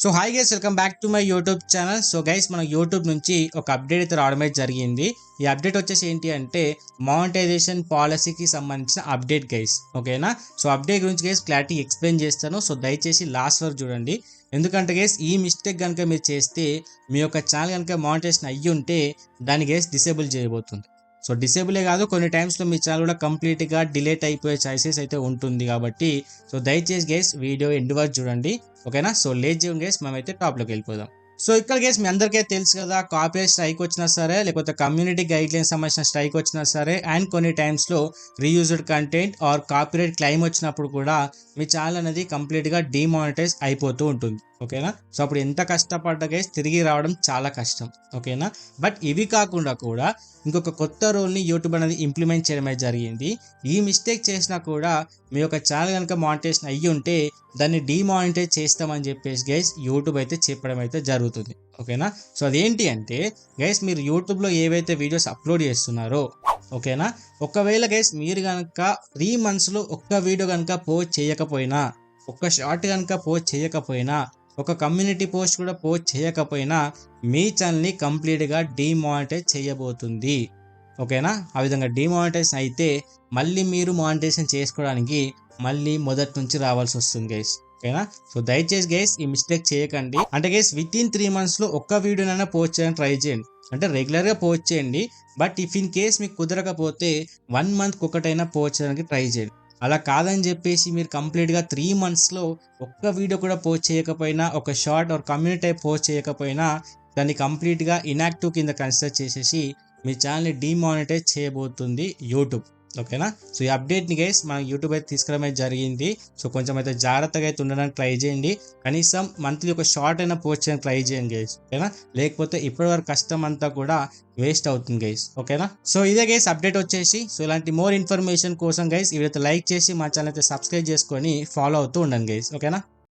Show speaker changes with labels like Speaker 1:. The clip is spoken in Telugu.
Speaker 1: So hi guys, welcome back to my YouTube channel. So guys, మన యూట్యూబ్ నుంచి ఒక అప్డేట్ అయితే రావడం అయితే జరిగింది. ఈ అప్డేట్ వచ్చేసి ఏంటి అంటే మానిటైజేషన్ పాలసీకి సంబంధించిన అప్డేట్ గైస్. ఓకేనా? సో అప్డేట్ గురించి గైస్ క్లారిటీ ఎక్స్ప్లెయిన్ చేస్తాను. సో దయచేసి లాస్ట్ వరకు చూడండి. ఎందుకంటే గైస్ ఈ మిస్టేక్ కనుక మీరు చేస్తే మీ యొక్క ఛానల్ కనుక మానిటైజేషన్ అయ్యి ఉంటే దాన్ని గైస్ డిసేబుల్ చేయబోతుంది. సో డిసేబులే కాదు, కొన్ని టైమ్స్లో మీ ఛానల్ కూడా కంప్లీట్గా డిలీట్ అయిపోయే ఛాయిసెస్ అయితే ఉంటుంది. కాబట్టి సో దయచేసి గైస్ వీడియో ఎండ్ వరకు చూడండి. ఓకేనా? సో లేట్ చేయం గైస్, మనమైతే టాప్లోకి వెళ్ళిపోదాం. సో ఇక్కడ గైస్ మీ అందరికీ తెలుసు కదా, కాపీరైట్ స్ట్రైక్ వచ్చినా సరే, లేకపోతే కమ్యూనిటీ గైడ్లైన్స్ సంబంధించిన స్ట్రైక్ వచ్చినా సరే, అండ్ కొన్ని టైమ్స్లో reused content or copyright claim వచ్చినప్పుడు కూడా మీ ఛానల్ అనేది కంప్లీట్గా డిమానిటైజ్ అయిపోతూ ఉంటుంది. ఓకేనా? సో అప్పుడు ఎంత కష్టపడ్డా గైస్ తిరిగి రావడం చాలా కష్టం. ఓకేనా? బట్ ఇవి కాకుండా కూడా ఇంకొక కొత్త రూల్ని యూట్యూబ్ అనేది ఇంప్లిమెంట్ చేయడమే జరిగింది. ఈ మిస్టేక్ చేసినా కూడా మీ యొక్క ఛానల్ కనుక మానిటైజేషన్ అయ్యి ఉంటే దాన్ని డిమానిటైజ్ చేస్తామని చెప్పేసి గైస్ యూట్యూబ్ అయితే చెప్పడం అయితే జరుగుతుంది. ఓకేనా? సో అదేంటి అంటే గైస్, మీరు యూట్యూబ్లో ఏవైతే వీడియోస్ అప్లోడ్ చేస్తున్నారో, ఓకేనా, ఒకవేళ గైస్ మీరు కనుక 3 monthsలో ఒక్క వీడియో కనుక పోస్ట్ చేయకపోయినా, ఒక్క షార్ట్ కనుక పోస్ట్ చేయకపోయినా, ఒక కమ్యూనిటీ పోస్ట్ కూడా పోస్ట్ చేయకపోయినా మీ ఛానల్ని కంప్లీట్గా డిమానిటైజ్ చేయబోతుంది. ఓకేనా? ఆ విధంగా డిమానిటైజేషన్ అయితే మళ్ళీ మీరు మానిటైజేషన్ చేసుకోవడానికి మళ్ళీ మొదటి నుంచి రావాల్సి వస్తుంది గైస్. ఓకేనా? సో దయచేసి గైస్ ఈ మిస్టేక్ చేయకండి. అంటే గైస్ విత్ ఇన్ 3 monthsలో ఒక్క వీడియోనైనా పోస్ట్ చేయడానికి ట్రై చేయండి. అంటే రెగ్యులర్గా పోస్ట్ చేయండి. బట్ ఇఫ్ ఇన్ కేస్ మీకు కుదరకపోతే 1 monthకి ఒకటైనా పోస్ట్ చేయడానికి ట్రై చేయండి. అలా కాదని చెప్పేసి మీరు కంప్లీట్గా 3 monthsలో ఒక్క వీడియో కూడా పోస్ట్ చేయకపోయినా, ఒక short or community type post చేయకపోయినా దాన్ని కంప్లీట్గా ఇన్యాక్టివ్ కింద కన్సిడర్ చేసేసి మీ ఛానల్ని డిమానిటైజ్ చేయబోతుంది యూట్యూబ్. ఓకేనా? సో ఈ అప్డేట్ని గైస్ మన యూట్యూబ్ అయితే తీసుకురావడం జరిగింది. సో కొంచెం అయితే జాగ్రత్తగా అయితే ఉండడానికి ట్రై చేయండి. కనీసం మంత్లీ ఒక షార్ట్ అయినా పోస్ట్ చేయడానికి ట్రై చేయండి గైస్. ఓకేనా? లేకపోతే ఇప్పటివరకు కష్టం అంతా కూడా వేస్ట్ అవుతుంది గైస్. ఓకేనా? సో ఇదే గైస్ అప్డేట్ వచ్చేసి. సో ఇలాంటి మోర్ ఇన్ఫర్మేషన్ కోసం గైస్ వీడియో లైక్ చేసి మా ఛానల్ అయితే సబ్స్క్రైబ్ చేసుకొని ఫాలో అవుతూ ఉండండి గైస్. ఓకేనా?